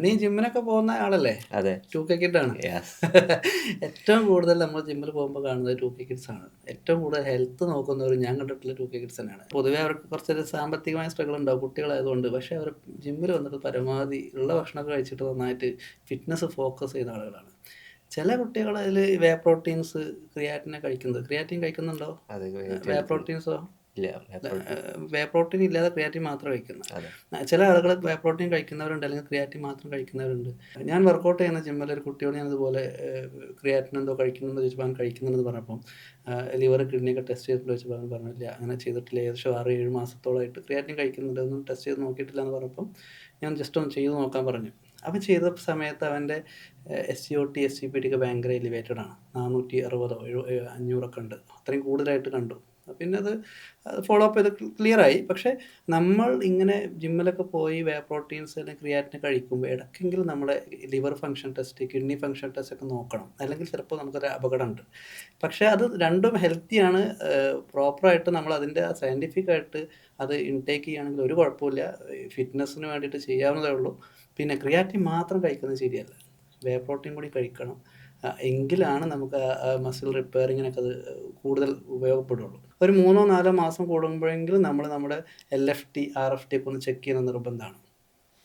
നീ ജിമ്മിനൊക്കെ പോകുന്ന ആളല്ലേ? അതെ. 2K കിഡാണ്. യെസ്. ഏറ്റവും കൂടുതൽ നമ്മൾ ജിമ്മിൽ പോകുമ്പോൾ കാണുന്നത് 2K കിഡ്സ് ആണ്. ഏറ്റവും കൂടുതൽ ഹെൽത്ത് നോക്കുന്നവർ ഞാൻ കണ്ടിട്ടുള്ള 2K കിഡ്സ് തന്നെയാണ്. പൊതുവേ അവർക്ക് കുറച്ചൊരു സാമ്പത്തികമായ സ്ട്രഗിൾ ഉണ്ടാവും കുട്ടികളായതുകൊണ്ട്. പക്ഷേ അവർ ജിമ്മിൽ വന്നിട്ട് പരമാവധി ഉള്ള ഭക്ഷണമൊക്കെ കഴിച്ചിട്ട് നന്നായിട്ട് ഫിറ്റ്നസ് ഫോക്കസ് ചെയ്യുന്ന ആളുകളാണ്. ചില കുട്ടികൾ അതിൽ വേ പ്രോട്ടീൻസ്, ക്രിയാറ്റിനൊക്കെ കഴിക്കുന്നത്. ക്രിയാറ്റിൻ കഴിക്കുന്നുണ്ടോ? അതെ. വേ പ്രോട്ടീൻസോ? ഇല്ല. പ്രോട്ടീൻ. വേ പ്രോട്ടീൻ ഇല്ലാതെ ക്രിയാറ്റിൻ മാത്രം കഴിക്കുന്നത്. അതെ. ചില ആളുകൾ വേ പ്രോട്ടീൻ കഴിക്കുന്നവരുണ്ട്, അല്ലെങ്കിൽ ക്രിയാറ്റിൻ മാത്രം കഴിക്കുന്നവരുണ്ട്. ഞാൻ വർക്കൗട്ട് ചെയ്യുന്ന ജിമ്മിൽ ഒരു കുട്ടിയോട് ഞാനിതുപോലെ ക്രിയാറ്റിൻ എന്തോ കഴിക്കുന്നുണ്ടോ ചോദിച്ചപ്പോൾ അവൻ കഴിക്കുന്നുണ്ടെന്ന് പറഞ്ഞപ്പം ലിവർ കിഡ്നിയൊക്കെ ടെസ്റ്റ് ചെയ്തിട്ട് ചോദിച്ചപ്പോൾ അവൻ പറഞ്ഞില്ല, അങ്ങനെ ചെയ്തിട്ടില്ല, ഏകദേശം 6-7 മാസത്തോളമായിട്ട് ക്രിയാറ്റിൻ കഴിക്കുന്നുണ്ട്, ഒന്നും ടെസ്റ്റ് ചെയ്ത് നോക്കിയിട്ടില്ല എന്ന് പറഞ്ഞപ്പം ഞാൻ ജസ്റ്റ് ഒന്ന് ചെയ്ത് നോക്കാൻ പറഞ്ഞു. അവൻ ചെയ്ത സമയത്ത് അവൻ്റെ SGOT SGPT ഒക്കെ ഭയങ്കര എലിവേറ്റഡ് ആണ്. 460 500 ഉണ്ട്. അത്രയും കൂടുതലായിട്ട് കണ്ടു. പിന്നെ അത് ഫോളോ അപ്പ് ചെയ്ത് ക്ലിയറായി. പക്ഷേ നമ്മൾ ഇങ്ങനെ ജിമ്മിലൊക്കെ പോയി വേ പ്രോട്ടീൻസ് അല്ലെങ്കിൽ ക്രിയാറ്റിൻ കഴിക്കുമ്പോൾ ഇടയ്ക്കെങ്കിലും നമ്മുടെ liver function test, kidney function test ഒക്കെ നോക്കണം. അല്ലെങ്കിൽ ചിലപ്പോൾ നമുക്കൊരു അപകടമുണ്ട്. പക്ഷേ അത് രണ്ടും ഹെൽത്തിയാണ്. പ്രോപ്പറായിട്ട് നമ്മൾ അതിൻ്റെ സയൻറ്റിഫിക് ആയിട്ട് അത് ഇൻടേക്ക് ചെയ്യുകയാണെങ്കിൽ ഒരു കുഴപ്പമില്ല. ഫിറ്റ്നസ്സിന് വേണ്ടിയിട്ട് ചെയ്യാവുന്നതേ ഉള്ളൂ. പിന്നെ ക്രിയാറ്റിൻ മാത്രം കഴിക്കുന്നത് ശരിയല്ല. വേ പ്രോട്ടീൻ കൂടി കഴിക്കണം. എങ്കിലാണ് നമുക്ക് മസിൽ റിപ്പയറിങ്ങിനൊക്കെ അത് കൂടുതൽ ഉപയോഗപ്പെടുള്ളൂ. ഒരു 3-4 മാസം കൂടുമ്പോഴെങ്കിലും നമ്മൾ നമ്മുടെ LFT, RFT ഒക്കെ ഒന്ന് ചെക്ക് ചെയ്യുന്നത് നിർബന്ധമാണ്.